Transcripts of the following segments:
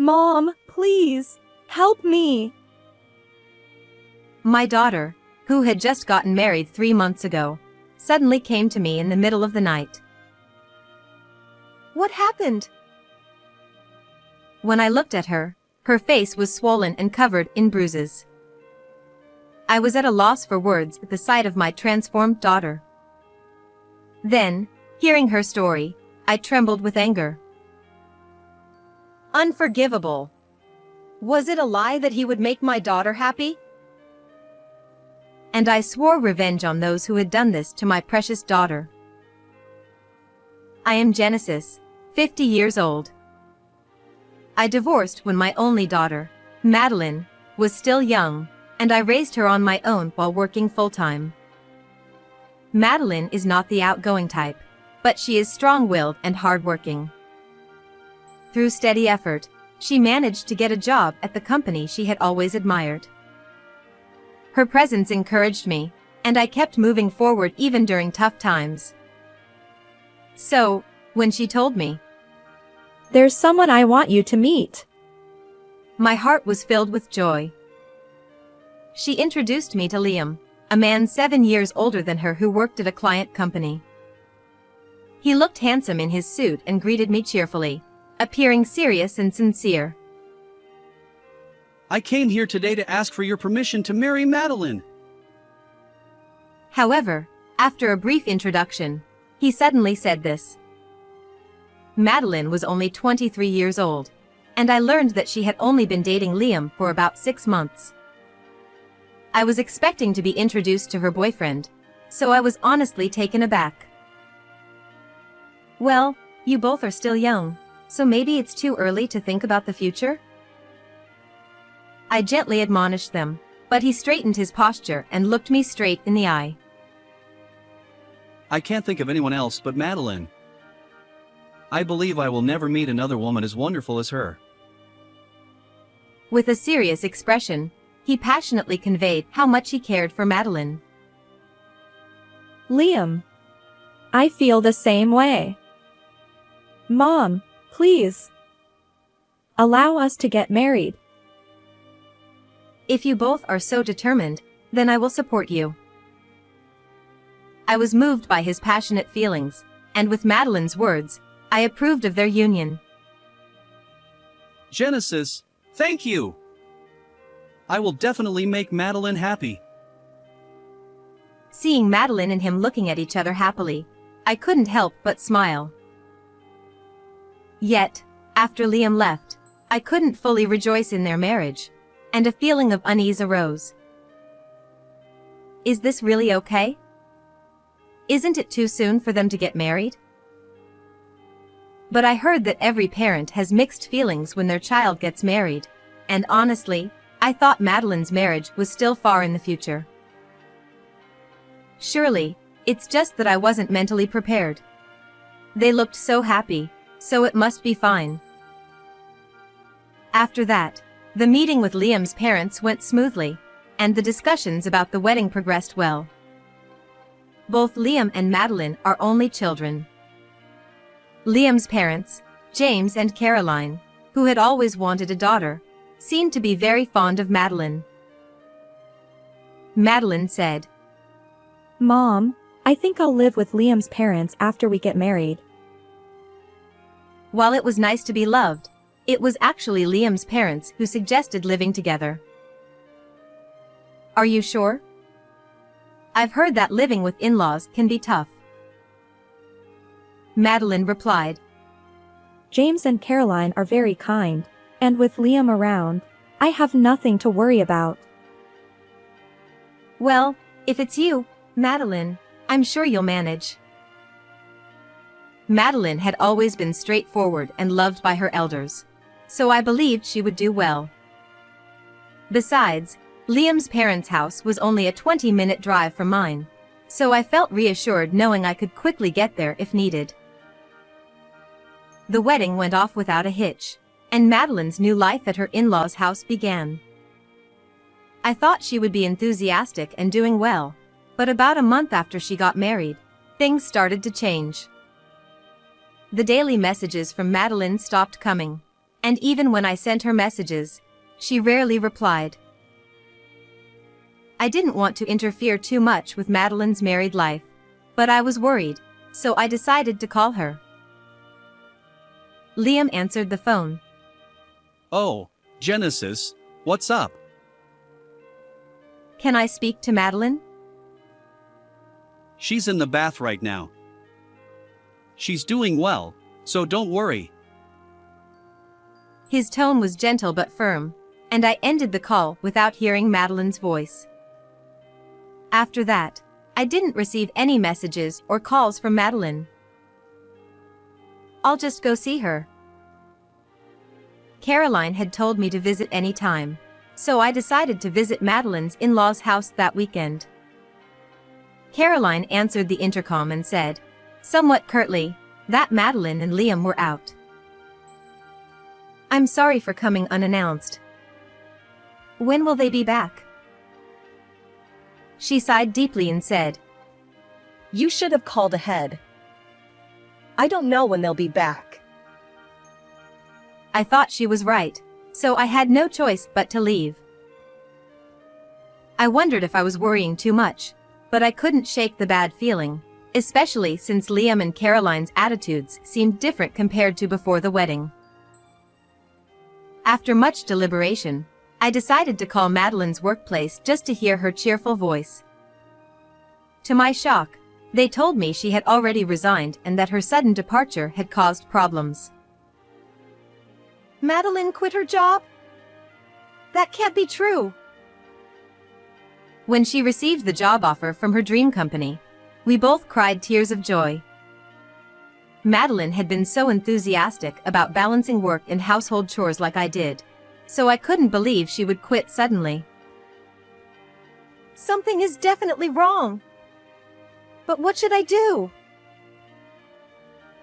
Mom, please, help me. My daughter, who had just gotten married 3 months ago, suddenly came to me in the middle of the night. What happened? When I looked at her, her face was swollen and covered in bruises. I was at a loss for words at the sight of my transformed daughter. Then, hearing her story, I trembled with anger. Unforgivable. Was it a lie that he would make my daughter happy? And I swore revenge on those who had done this to my precious daughter. I am Genesis, 50 years old. I divorced when my only daughter, Madeline, was still young, and I raised her on my own while working full-time. Madeline is not the outgoing type, but she is strong-willed and hardworking. Through steady effort, she managed to get a job at the company she had always admired. Her presence encouraged me, and I kept moving forward even during tough times. So, when she told me, There's someone I want you to meet, my heart was filled with joy. She introduced me to Liam, a man 7 years older than her who worked at a client company. He looked handsome in his suit and greeted me cheerfully, appearing serious and sincere. I came here today to ask for your permission to marry Madeline. However, after a brief introduction, he suddenly said this. Madeline was only 23 years old, and I learned that she had only been dating Liam for about 6 months. I was expecting to be introduced to her boyfriend, so I was honestly taken aback. Well, you both are still young, so maybe it's too early to think about the future? I gently admonished them, but he straightened his posture and looked me straight in the eye. I can't think of anyone else but Madeline. I believe I will never meet another woman as wonderful as her. With a serious expression, he passionately conveyed how much he cared for Madeline. Liam. I feel the same way. Mom, please. Allow us to get married. If you both are so determined, then I will support you. I was moved by his passionate feelings, and with Madeline's words, I approved of their union. Genesis, thank you! I will definitely make Madeline happy. Seeing Madeline and him looking at each other happily, I couldn't help but smile. Yet, after Liam left, I couldn't fully rejoice in their marriage, and a feeling of unease arose. Is this really okay? Isn't it too soon for them to get married? But I heard that every parent has mixed feelings when their child gets married, and honestly, I thought Madeline's marriage was still far in the future. Surely, it's just that I wasn't mentally prepared. They looked so happy, so it must be fine. After that, the meeting with Liam's parents went smoothly, and the discussions about the wedding progressed well. Both Liam and Madeline are only children. Liam's parents, James and Caroline, who had always wanted a daughter, seemed to be very fond of Madeline. Madeline said, Mom, I think I'll live with Liam's parents after we get married. While it was nice to be loved, it was actually Liam's parents who suggested living together. Are you sure? I've heard that living with in-laws can be tough. Madeline replied, James and Caroline are very kind, and with Liam around, I have nothing to worry about. Well, if it's you, Madeline, I'm sure you'll manage. Madeline had always been straightforward and loved by her elders, so I believed she would do well. Besides, Liam's parents' house was only a 20-minute drive from mine, so I felt reassured knowing I could quickly get there if needed. The wedding went off without a hitch, and Madeline's new life at her in-laws' house began. I thought she would be enthusiastic and doing well, but about a month after she got married, things started to change. The daily messages from Madeline stopped coming, And even when I sent her messages, she rarely replied. I didn't want to interfere too much with Madeline's married life, but I was worried, so I decided to call her. Liam answered the phone. Oh, Genesis, what's up? Can I speak to Madeline? She's in the bath right now. She's doing well, so don't worry. His tone was gentle but firm, and I ended the call without hearing Madeline's voice. After that, I didn't receive any messages or calls from Madeline. I'll just go see her. Caroline had told me to visit any time, so I decided to visit Madeline's in-laws' house that weekend. Caroline answered the intercom and said, somewhat curtly, that Madeline and Liam were out. I'm sorry for coming unannounced. When will they be back? She sighed deeply and said, You should have called ahead. I don't know when they'll be back. I thought she was right, so I had no choice but to leave. I wondered if I was worrying too much, but I couldn't shake the bad feeling, especially since Liam and Caroline's attitudes seemed different compared to before the wedding. After much deliberation, I decided to call Madeline's workplace just to hear her cheerful voice. To my shock, they told me she had already resigned and that her sudden departure had caused problems. Madeline quit her job? That can't be true. When she received the job offer from her dream company, we both cried tears of joy. Madeline had been so enthusiastic about balancing work and household chores like I did, so I couldn't believe she would quit suddenly. Something is definitely wrong. But what should I do?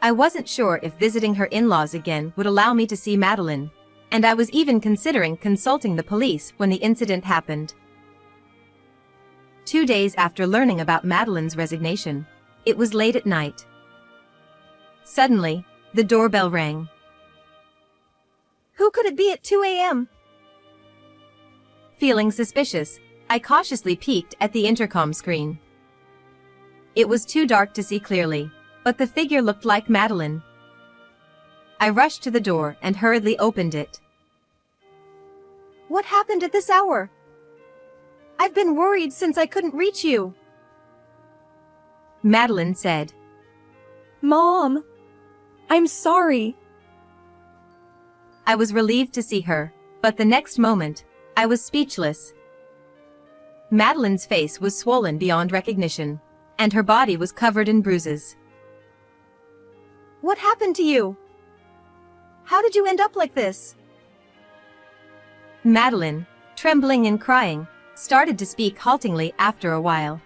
I wasn't sure if visiting her in-laws again would allow me to see Madeline, and I was even considering consulting the police when the incident happened. 2 days after learning about Madeline's resignation, it was late at night. Suddenly, the doorbell rang. Who could it be at 2 a.m.? Feeling suspicious, I cautiously peeked at the intercom screen. It was too dark to see clearly, but the figure looked like Madeline. I rushed to the door and hurriedly opened it. What happened at this hour? I've been worried since I couldn't reach you. Madeline said. Mom, I'm sorry. I was relieved to see her, but the next moment, I was speechless. Madeline's face was swollen beyond recognition, and her body was covered in bruises. What happened to you? How did you end up like this? Madeline, trembling and crying, started to speak haltingly after a while.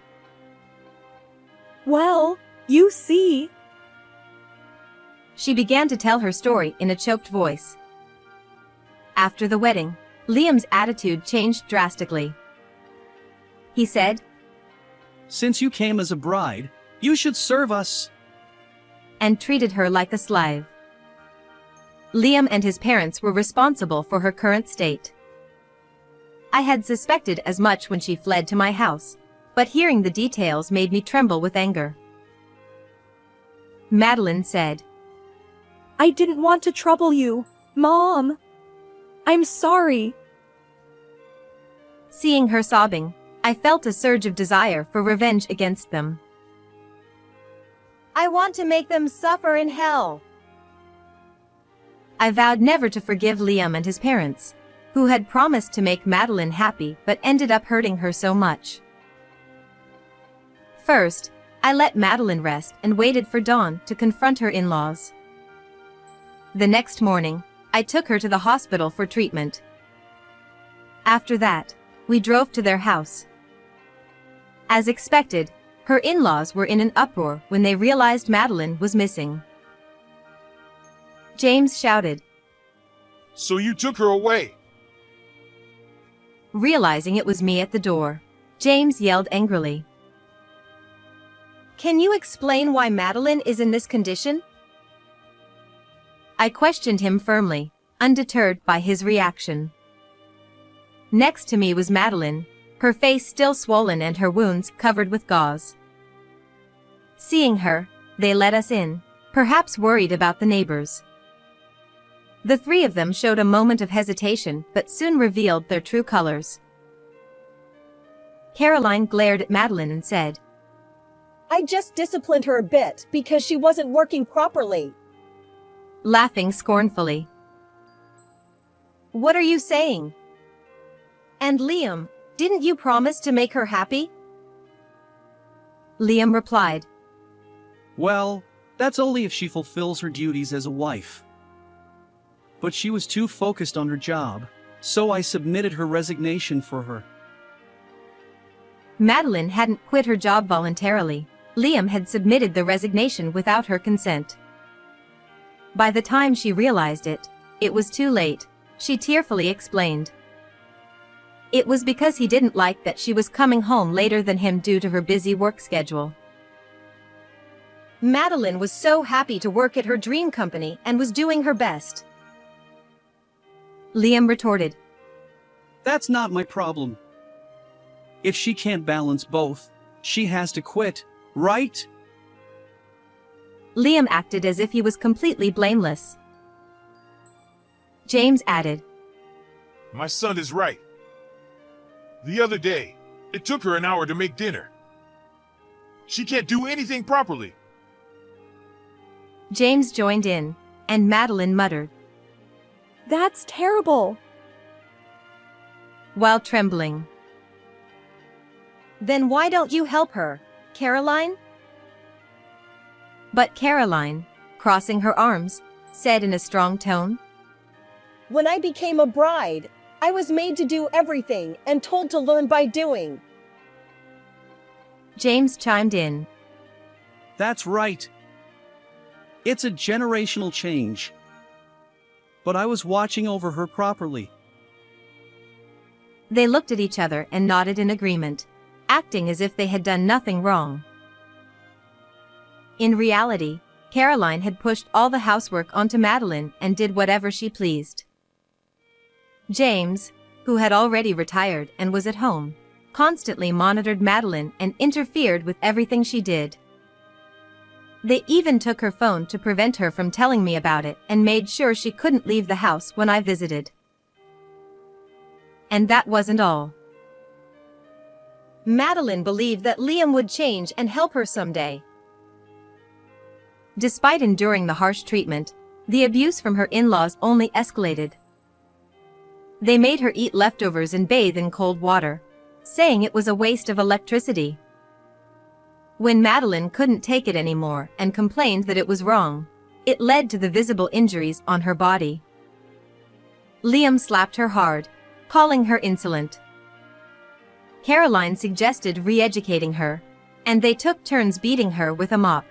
Well, you see. She began to tell her story in a choked voice. After the wedding, Liam's attitude changed drastically. He said, Since you came as a bride, you should serve us. And treated her like a slave. Liam and his parents were responsible for her current state. I had suspected as much when she fled to my house, but hearing the details made me tremble with anger. Madeline said, I didn't want to trouble you, Mom. I'm sorry. Seeing her sobbing, I felt a surge of desire for revenge against them. I want to make them suffer in hell. I vowed never to forgive Liam and his parents, who had promised to make Madeline happy but ended up hurting her so much. First, I let Madeline rest and waited for dawn to confront her in-laws. The next morning, I took her to the hospital for treatment. After that, we drove to their house. As expected, her in-laws were in an uproar when they realized Madeline was missing. James shouted. So you took her away? Realizing it was me at the door, James yelled angrily. Can you explain why Madeline is in this condition? I questioned him firmly, undeterred by his reaction. Next to me was Madeline, her face still swollen and her wounds covered with gauze. Seeing her, they let us in, perhaps worried about the neighbors. The three of them showed a moment of hesitation but soon revealed their true colors. Caroline glared at Madeline and said, I just disciplined her a bit because she wasn't working properly. laughing scornfully. What are you saying? And Liam, didn't you promise to make her happy? Liam replied, Well, that's only if she fulfills her duties as a wife. But she was too focused on her job, so I submitted her resignation for her. Madeline hadn't quit her job voluntarily. Liam had submitted the resignation without her consent. By the time she realized it, it was too late, she tearfully explained. It was because he didn't like that she was coming home later than him due to her busy work schedule. Madeline was so happy to work at her dream company and was doing her best. Liam retorted, That's not my problem. If she can't balance both, she has to quit, right? Liam acted as if he was completely blameless. James added, My son is right. The other day, it took her an hour to make dinner. She can't do anything properly. James joined in, and Madeline muttered, That's terrible. while trembling. Then why don't you help her, Caroline? But Caroline, crossing her arms, said in a strong tone, When I became a bride, I was made to do everything and told to learn by doing. James chimed in, That's right. It's a generational change. But I was watching over her properly. They looked at each other and nodded in agreement, acting as if they had done nothing wrong. In reality, Caroline had pushed all the housework onto Madeline and did whatever she pleased. James, who had already retired and was at home, constantly monitored Madeline and interfered with everything she did. They even took her phone to prevent her from telling me about it and made sure she couldn't leave the house when I visited. And that wasn't all. Madeline believed that Liam would change and help her someday. Despite enduring the harsh treatment, the abuse from her in-laws only escalated. They made her eat leftovers and bathe in cold water, saying it was a waste of electricity. When Madeline couldn't take it anymore and complained that it was wrong, it led to the visible injuries on her body. Liam slapped her hard, calling her insolent. Caroline suggested re-educating her, and they took turns beating her with a mop.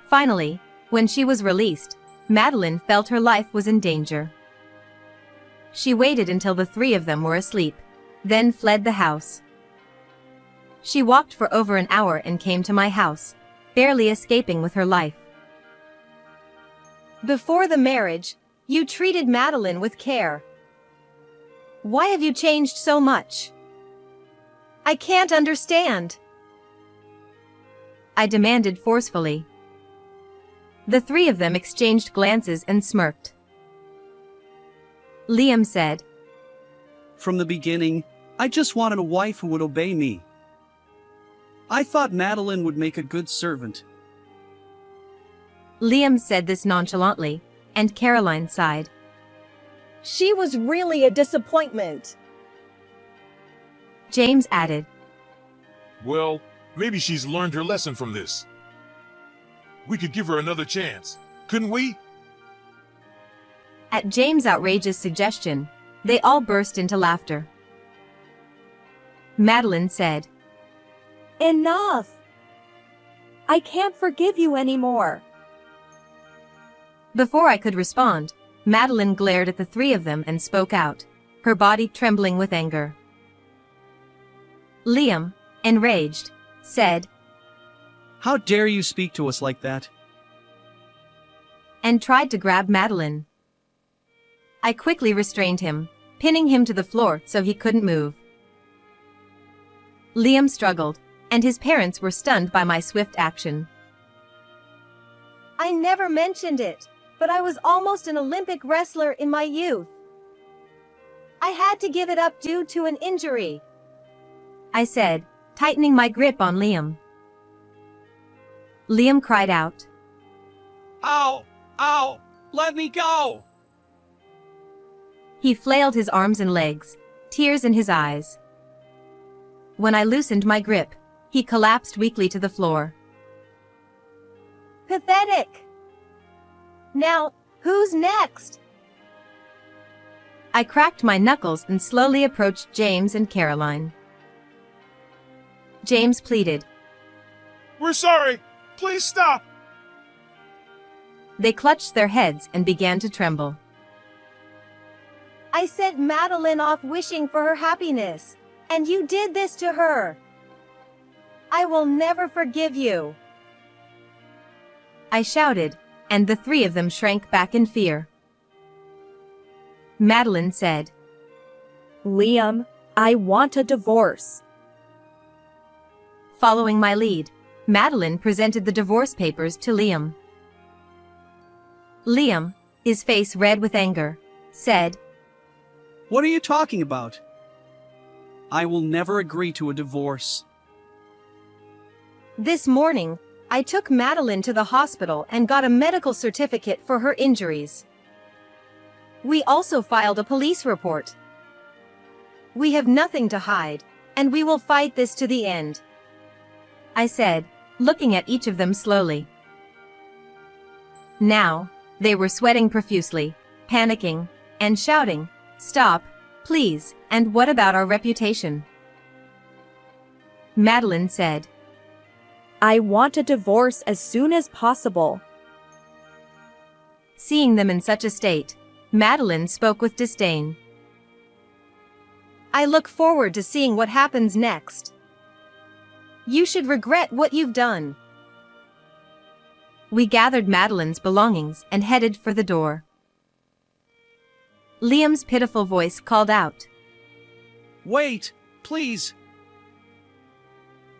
Finally, when she was released, Madeline felt her life was in danger. She waited until the three of them were asleep, then fled the house. She walked for over an hour and came to my house, barely escaping with her life. Before the marriage, you treated Madeline with care. Why have you changed so much? I can't understand, I demanded forcefully. The three of them exchanged glances and smirked. Liam said, From the beginning, I just wanted a wife who would obey me. I thought Madeline would make a good servant. Liam said this nonchalantly, and Caroline sighed. She was really a disappointment. James added, Well, maybe she's learned her lesson from this. We could give her another chance, couldn't we? At James' outrageous suggestion, they all burst into laughter. Madeline said, Enough. I can't forgive you anymore. Before I could respond, Madeline glared at the three of them and spoke out, her body trembling with anger. Liam, enraged, said, How dare you speak to us like that? and tried to grab Madeline, I quickly restrained him, pinning him to the floor so he couldn't move. Liam struggled, and his parents were stunned by my swift action. I never mentioned it, but I was almost an Olympic wrestler in my youth. I had to give it up due to an injury, I said, tightening my grip on Liam. Liam cried out. Ow! Ow! Let me go! He flailed his arms and legs, tears in his eyes. When I loosened my grip, he collapsed weakly to the floor. Pathetic. Now, who's next? I cracked my knuckles and slowly approached James and Caroline. James pleaded. We're sorry. Please stop. They clutched their heads and began to tremble. I sent Madeline off wishing for her happiness, and you did this to her. I will never forgive you, I shouted, and the three of them shrank back in fear. Madeline said, Liam, I want a divorce. Following my lead, Madeline presented the divorce papers to Liam. Liam, his face red with anger, said, What are you talking about? I will never agree to a divorce. This morning, I took Madeline to the hospital and got a medical certificate for her injuries. We also filed a police report. We have nothing to hide, and we will fight this to the end, I said, looking at each of them slowly. Now, they were sweating profusely, panicking, and shouting, Stop, please, and what about our reputation? Madeline said, I want a divorce as soon as possible. Seeing them in such a state, Madeline spoke with disdain. I look forward to seeing what happens next. You should regret what you've done. We gathered Madeline's belongings and headed for the door. Liam's pitiful voice called out. Wait, please.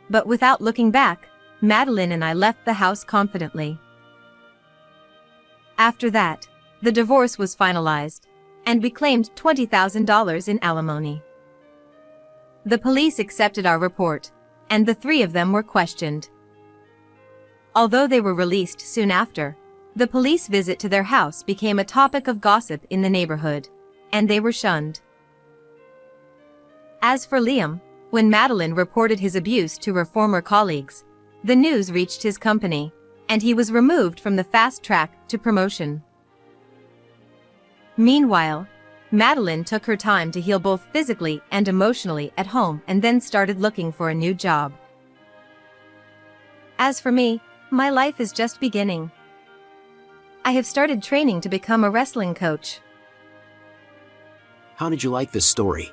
But without looking back, Madeline and I left the house confidently. After that, the divorce was finalized, and we claimed $20,000 in alimony. The police accepted our report, and the three of them were questioned. Although they were released soon after, the police visit to their house became a topic of gossip in the neighborhood, and they were shunned. As for Liam, when Madeline reported his abuse to her former colleagues, the news reached his company, and he was removed from the fast track to promotion. Meanwhile, Madeline took her time to heal both physically and emotionally at home and then started looking for a new job. As for me, my life is just beginning. I have started training to become a wrestling coach. How did you like this story?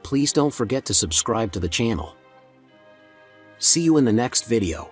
Please don't forget to subscribe to the channel. See you in the next video.